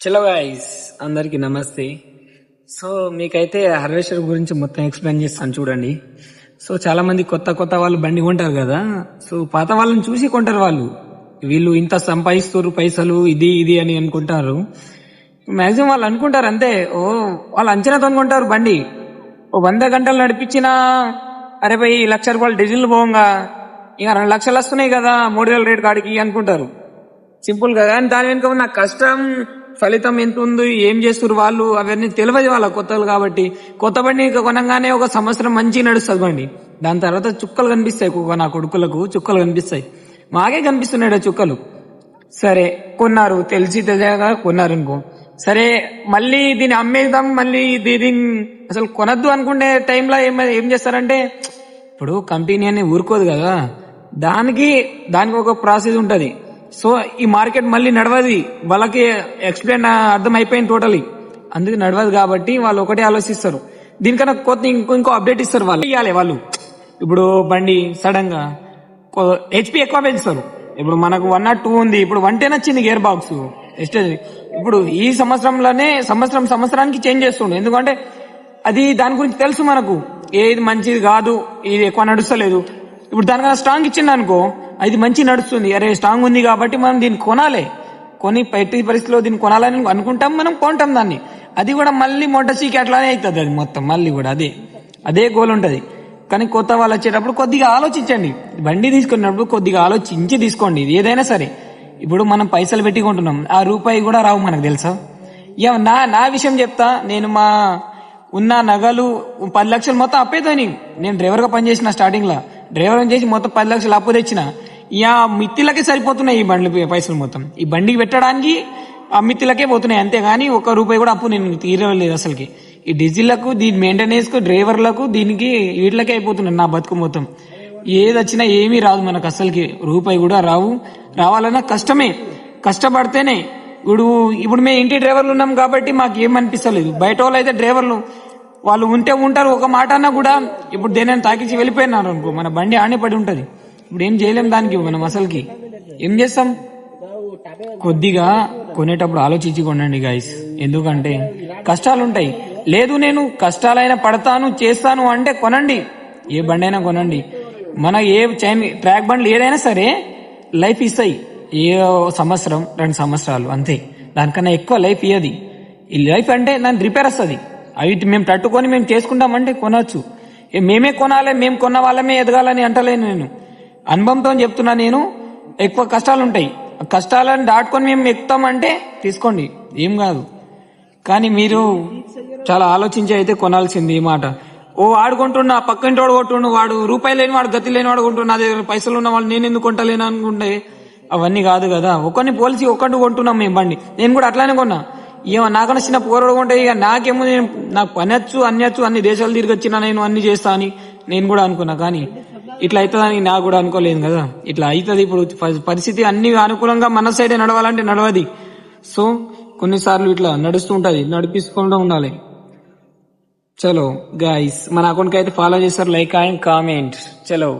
చలో గాయ్స్, అందరికి నమస్తే. సో మీకైతే హార్వెస్టర్ గురించి మొత్తం ఎక్స్ప్లెయిన్ చేస్తాను చూడండి. సో చాలా మంది కొత్త కొత్త వాళ్ళు బండి కొంటారు కదా. సో పాత వాళ్ళని చూసి కొంటారు వాళ్ళు. వీళ్ళు ఇంత సంపాదిస్తారు పైసలు ఇది ఇది అని అనుకుంటారు. మాక్సిమం వాళ్ళు అనుకుంటారు అంతే. వాళ్ళు అంచనాతో కొంటారు బండి. 100 గంటలు నడిపించిన అరే భయ్ ₹1,00,000 డీజిల్ పోగా ఇక 2 లక్షలు వస్తున్నాయి కదా 3,000 రేట్ కాడికి అనుకుంటారు. సింపుల్ గా. కానీ దాని వెనుక ఉన్న కష్టం ఫలితం ఎంత ఉంది, ఏం చేస్తారు వాళ్ళు, అవన్నీ తెలియదు వాళ్ళ కొత్తలు కాబట్టి. కొత్త బండి కొనగానే 1 సంవత్సరం మంచిగా నడుస్తుంది బండి. దాని తర్వాత చుక్కలు కనిపిస్తాయి. నా కొడుకులకు చుక్కలు కనిపిస్తాయి, మాకే కనిపిస్తున్నాయి చుక్కలు. సరే కొన్నారు, తెలిసి తెలియగా కొన్నారు అనుకో. సరే మళ్ళీ దీన్ని అమ్మేద్దాం, మళ్ళీ దీన్ని అసలు కొనద్దు అనుకునే టైంలో ఏం చేస్తారంటే, ఇప్పుడు కంపెనీ అని ఊరుకోదు కదా, దానికి ఒక ప్రాసెస్ ఉంటది. సో ఈ మార్కెట్ మళ్ళీ నడవది, వాళ్ళకి ఎక్స్ప్లెయిన్ అర్థం అయిపోయింది టోటలీ. అందుకు నడవదు కాబట్టి వాళ్ళు ఒకటే ఆలోచిస్తారు. దీనికన్నా కొత్త ఇంకో అప్డేట్ ఇస్తారు వాళ్ళు. ఇవ్వాలి వాళ్ళు. ఇప్పుడు బండి సడన్ గా హెచ్పి ఎక్కువ పెంచుతారు. ఇప్పుడు మనకు 102 ఉంది, ఇప్పుడు 110 వచ్చింది గేర్ బాక్స్. ఇప్పుడు ఈ సంవత్సరంలోనే సంవత్సరానికి చేంజ్ చేస్తుండే. ఎందుకంటే అది దాని గురించి తెలుసు మనకు, ఏది మంచిది కాదు, ఇది ఎక్కువ నడుస్తలేదు. ఇప్పుడు దానికన్నా స్ట్రాంగ్ ఇచ్చింది అనుకో, అది మంచి నడుస్తుంది. అరే స్ట్రాంగ్ ఉంది కాబట్టి మనం దీన్ని కొనాలి, ఎట్టి పరిస్థితిలో దీన్ని కొనాలని అనుకుంటాం, మనం కొంటాం దాన్ని. అది కూడా మళ్ళీ మొట్టసీకి అట్లానే అవుతుంది. అది మొత్తం మళ్ళీ కూడా అదే గోల్ ఉంటది. కానీ కొత్త వాళ్ళు వచ్చేటప్పుడు కొద్దిగా ఆలోచించండి. బండి తీసుకున్నప్పుడు కొద్దిగా ఆలోచించి తీసుకోండి. ఇది ఏదైనా సరే. ఇప్పుడు మనం పైసలు పెట్టి కొంటున్నాం, ఆ రూపాయి కూడా రావు మనకు తెలుసా. నా విషయం చెప్తా. నేను మా ఉన్న నగలు 10 లక్షలు మొత్తం అప్పేతోని. నేను డ్రైవర్ గా పనిచేసిన స్టార్టింగ్ లా. డ్రైవర్ చేసి మొత్తం 10 లక్షలు అప్పు తెచ్చిన. ఇక మిత్తిలకే సరిపోతున్నాయి ఈ బండ్ల పైసలు మొత్తం. ఈ బండికి పెట్టడానికి ఆ మిత్తిలకే పోతున్నాయి, అంతేగాని 1 రూపాయి కూడా అప్పు నేను తీరలేదు అసలుకి. ఈ డీజిల్లకు, దీని మెయింటెనెన్స్ కు, డ్రైవర్లకు, దీనికి వీటిలకే అయిపోతున్నాయి నా బతుకు మొత్తం. ఏది వచ్చినా ఏమీ రాదు మనకు అసలుకి, రూపాయి కూడా రావాలన్నా కష్టమే, కష్టపడితేనే. ఇప్పుడు మేము ఇంటి డ్రైవర్లు ఉన్నాం కాబట్టి మాకు ఏమనిపిస్తలేదు. బయట వాళ్ళు అయితే డ్రైవర్లు వాళ్ళు ఉంటారు, ఒక మాట అన్నా కూడా. ఇప్పుడు దేనైనా తాకించి వెళ్ళిపోయినారు అనుకో, మన బండి ఆనే పడి ఉంటది. ఇప్పుడు ఏం చేయలేం దానికి మనం అసలుకి. ఏం చేస్తాం? కొద్దిగా కొనేటప్పుడు ఆలోచించి కొనండి గాయస్. ఎందుకంటే కష్టాలు ఉంటాయి. లేదు నేను కష్టాలైనా పడతాను చేస్తాను అంటే కొనండి, ఏ బండి అయినా కొనండి. మన ఏ ట్రాక్ బండ్లు ఏదైనా సరే లైఫ్ ఇస్తాయి. ఏ సంవత్సరం 2 సంవత్సరాలు అంతే, దానికన్నా ఎక్కువ లైఫ్ ఇయ్యది. ఈ లైఫ్ అంటే దాని రిపేర్ వస్తుంది. అవి మేము తట్టుకొని మేము చేసుకుంటామంటే కొనవచ్చు. మేమే కొనాలి, మేము కొన్న వాళ్ళమే ఎదగాలని అంటలేను నేను, అనుభవంతో చెప్తున్నా నేను. ఎక్కువ కష్టాలు ఉంటాయి, కష్టాలను దాటుకొని మేము ఎక్కుతామంటే తీసుకోండి, ఏం కాదు. కానీ మీరు చాలా ఆలోచించి అయితే కొనాల్సింది ఈ మాట. ఆడుకుంటున్నా, పక్కింటి వాడు కొంటుండు, వాడు రూపాయి లేని వాడు, గతి లేని వాడు కొంటున్నా, అదే పైసలు ఉన్న వాళ్ళు నేను ఎందుకు కొంటలేను అనుకుంటే అవన్నీ కాదు కదా. ఒకరిని పోలిసి ఒకటి కొంటున్నాం మేము బండి. నేను కూడా అట్లానే కొన్నా. నాకన్నా చిన్న పోరడు కొంటే ఇక నాకేమో, నాకు పనొచ్చు అన్ని దేశాలు తిరిగి వచ్చినా నేను అన్ని చేస్తా అని నేను కూడా అనుకున్నా. కానీ ఇట్లా అవుతుందని నాకు కూడా అనుకోలేదు కదా. ఇట్లా అవుతుంది. ఇప్పుడు పరిస్థితి అన్ని అనుకూలంగా మన సైడే నడవాలంటే నడవది. సో కొన్నిసార్లు ఇట్లా నడుస్తూ ఉంటది, నడిపిస్తూ ఉండాలి. చలో గాయస్, మన అకౌంట్ కి అయితే ఫాలో చేస్తారు, లైక్ అండ్ కామెంట్. చలో.